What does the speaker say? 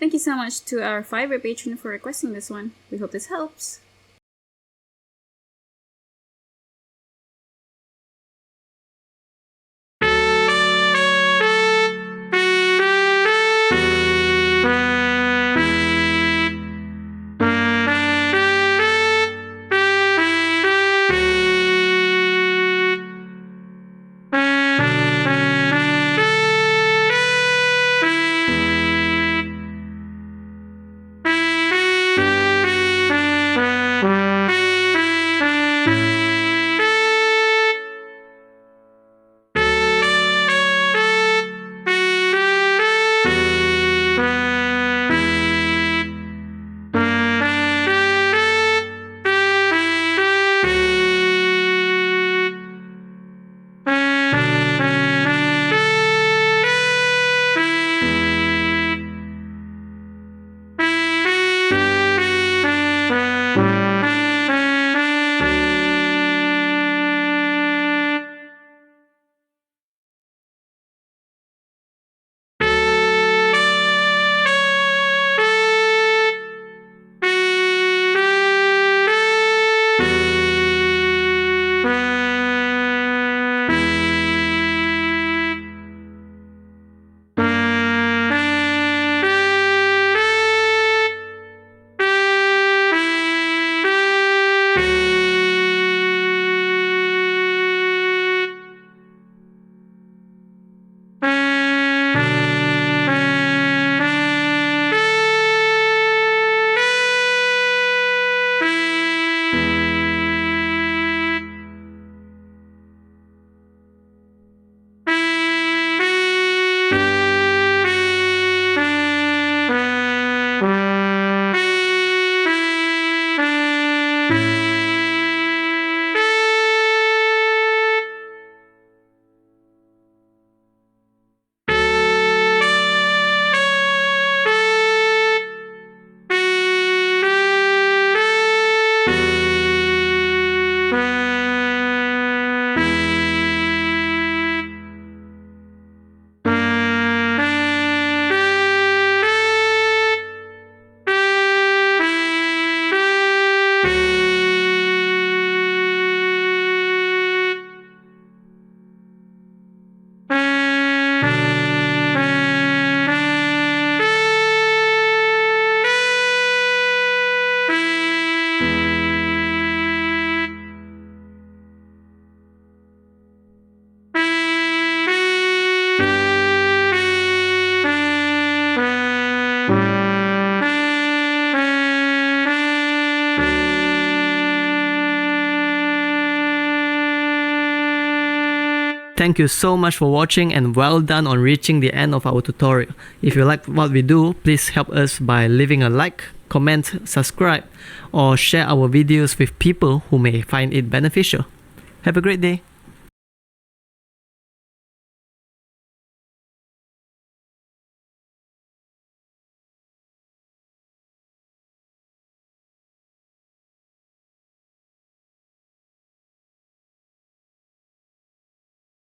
Thank you so much to our Fiverr patron for requesting this one. We hope this helps. Thank you so much for watching and well done on reaching the end of our tutorial. If you like what we do, please help us by leaving a like, comment, subscribe, or share our videos with people who may find it beneficial. Have a great day.